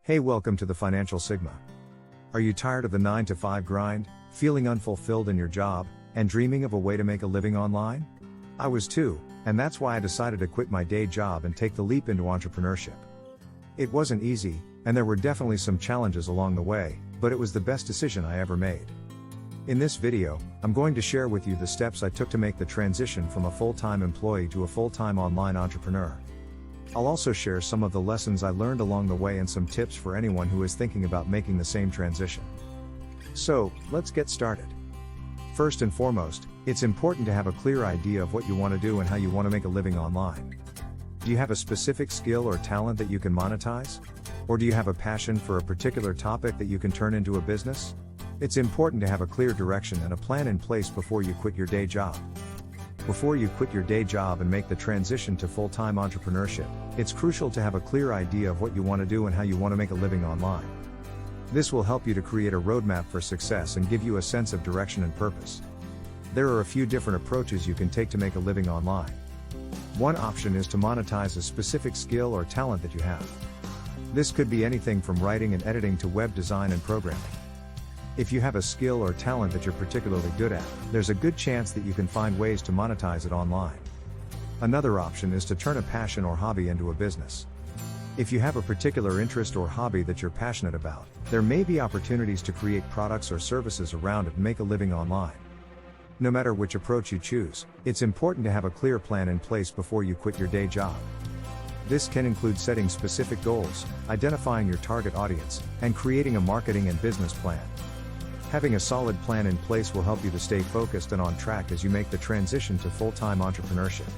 Hey, welcome to the Financial Sigma. Are you tired of the 9-to-5 grind, feeling unfulfilled in your job, and dreaming of a way to make a living online? I was too, and that's why I decided to quit my day job and take the leap into entrepreneurship. It wasn't easy, and there were definitely some challenges along the way, but it was the best decision I ever made. In this video, I'm going to share with you the steps I took to make the transition from a full-time employee to a full-time online entrepreneur. I'll also share some of the lessons I learned along the way and some tips for anyone who is thinking about making the same transition. So, let's get started. First and foremost, it's important to have a clear idea of what you want to do and how you want to make a living online. Do you have a specific skill or talent that you can monetize? Or do you have a passion for a particular topic that you can turn into a business? It's important to have a clear direction and a plan in place before you quit your day job. Before you quit your day job and make the transition to full-time entrepreneurship, it's crucial to have a clear idea of what you want to do and how you want to make a living online. This will help you to create a roadmap for success and give you a sense of direction and purpose. There are a few different approaches you can take to make a living online. One option is to monetize a specific skill or talent that you have. This could be anything from writing and editing to web design and programming. If you have a skill or talent that you're particularly good at, there's a good chance that you can find ways to monetize it online. Another option is to turn a passion or hobby into a business. If you have a particular interest or hobby that you're passionate about, there may be opportunities to create products or services around it and make a living online. No matter which approach you choose, it's important to have a clear plan in place before you quit your day job. This can include setting specific goals, identifying your target audience, and creating a marketing and business plan. Having a solid plan in place will help you to stay focused and on track as you make the transition to full-time entrepreneurship.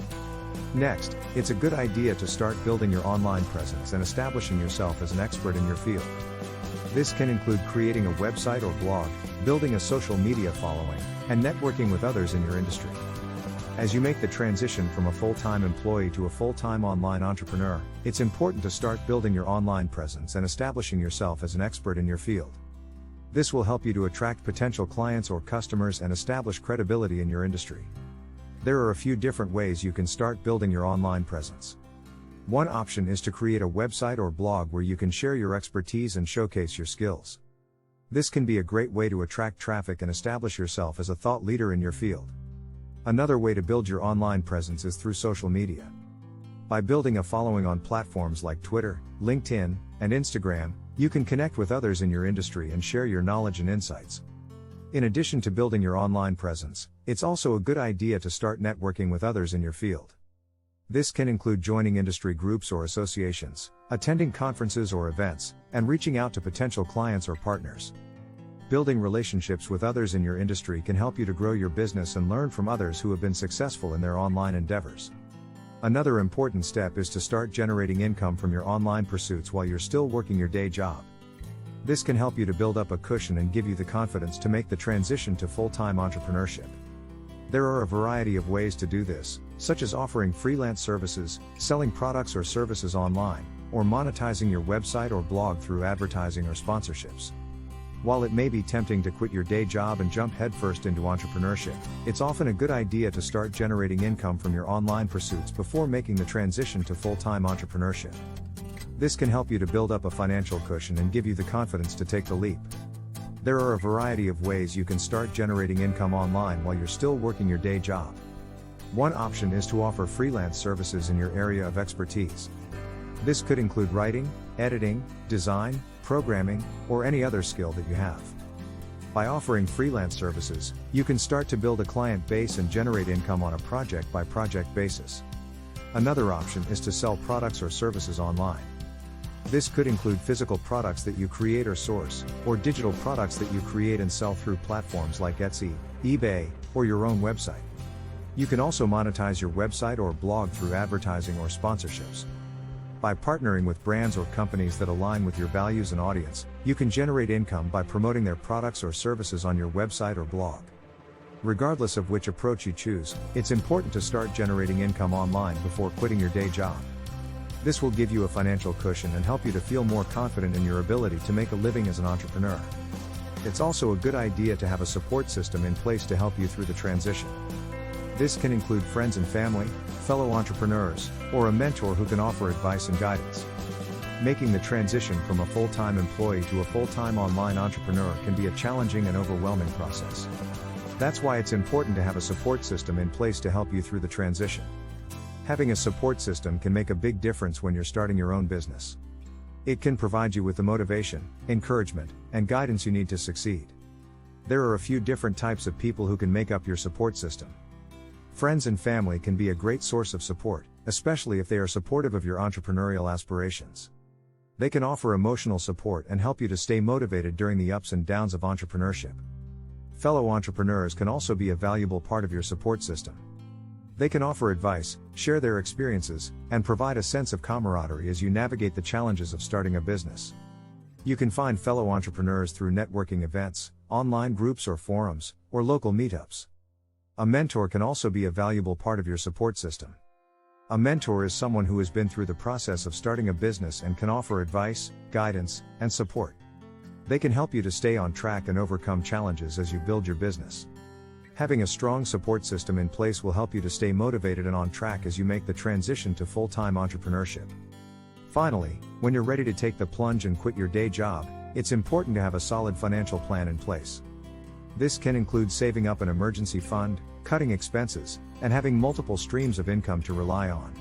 Next, it's a good idea to start building your online presence and establishing yourself as an expert in your field. This can include creating a website or blog, building a social media following, and networking with others in your industry. As you make the transition from a full-time employee to a full-time online entrepreneur, it's important to start building your online presence and establishing yourself as an expert in your field. This will help you to attract potential clients or customers and establish credibility in your industry. There are a few different ways you can start building your online presence. One option is to create a website or blog where you can share your expertise and showcase your skills. This can be a great way to attract traffic and establish yourself as a thought leader in your field. Another way to build your online presence is through social media. By building a following on platforms like Twitter, LinkedIn, and Instagram, you can connect with others in your industry and share your knowledge and insights. In addition to building your online presence, it's also a good idea to start networking with others in your field. This can include joining industry groups or associations, attending conferences or events, and reaching out to potential clients or partners. Building relationships with others in your industry can help you to grow your business and learn from others who have been successful in their online endeavors. Another important step is to start generating income from your online pursuits while you're still working your day job. This can help you to build up a cushion and give you the confidence to make the transition to full-time entrepreneurship. There are a variety of ways to do this, such as offering freelance services, selling products or services online, or monetizing your website or blog through advertising or sponsorships. While it may be tempting to quit your day job and jump headfirst into entrepreneurship, it's often a good idea to start generating income from your online pursuits before making the transition to full-time entrepreneurship. This can help you to build up a financial cushion and give you the confidence to take the leap. There are a variety of ways you can start generating income online while you're still working your day job. One option is to offer freelance services in your area of expertise. This could include writing, editing, design, programming, or any other skill that you have. By offering freelance services, you can start to build a client base and generate income on a project-by-project basis. Another option is to sell products or services online. This could include physical products that you create or source, or digital products that you create and sell through platforms like Etsy, eBay, or your own website. You can also monetize your website or blog through advertising or sponsorships. By partnering with brands or companies that align with your values and audience, you can generate income by promoting their products or services on your website or blog. Regardless of which approach you choose, it's important to start generating income online before quitting your day job. This will give you a financial cushion and help you to feel more confident in your ability to make a living as an entrepreneur. It's also a good idea to have a support system in place to help you through the transition. This can include friends and family, fellow entrepreneurs, or a mentor who can offer advice and guidance. Making the transition from a full-time employee to a full-time online entrepreneur can be a challenging and overwhelming process. That's why it's important to have a support system in place to help you through the transition. Having a support system can make a big difference when you're starting your own business. It can provide you with the motivation, encouragement, and guidance you need to succeed. There are a few different types of people who can make up your support system. Friends and family can be a great source of support, especially if they are supportive of your entrepreneurial aspirations. They can offer emotional support and help you to stay motivated during the ups and downs of entrepreneurship. Fellow entrepreneurs can also be a valuable part of your support system. They can offer advice, share their experiences, and provide a sense of camaraderie as you navigate the challenges of starting a business. You can find fellow entrepreneurs through networking events, online groups or forums, or local meetups. A mentor can also be a valuable part of your support system. A mentor is someone who has been through the process of starting a business and can offer advice, guidance, and support. They can help you to stay on track and overcome challenges as you build your business. Having a strong support system in place will help you to stay motivated and on track as you make the transition to full-time entrepreneurship. Finally, when you're ready to take the plunge and quit your day job, it's important to have a solid financial plan in place. This can include saving up an emergency fund, cutting expenses, and having multiple streams of income to rely on.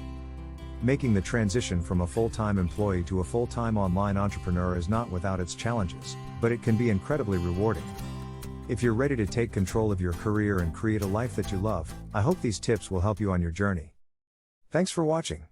Making the transition from a full-time employee to a full-time online entrepreneur is not without its challenges, but it can be incredibly rewarding. If you're ready to take control of your career and create a life that you love, I hope these tips will help you on your journey. Thanks for watching.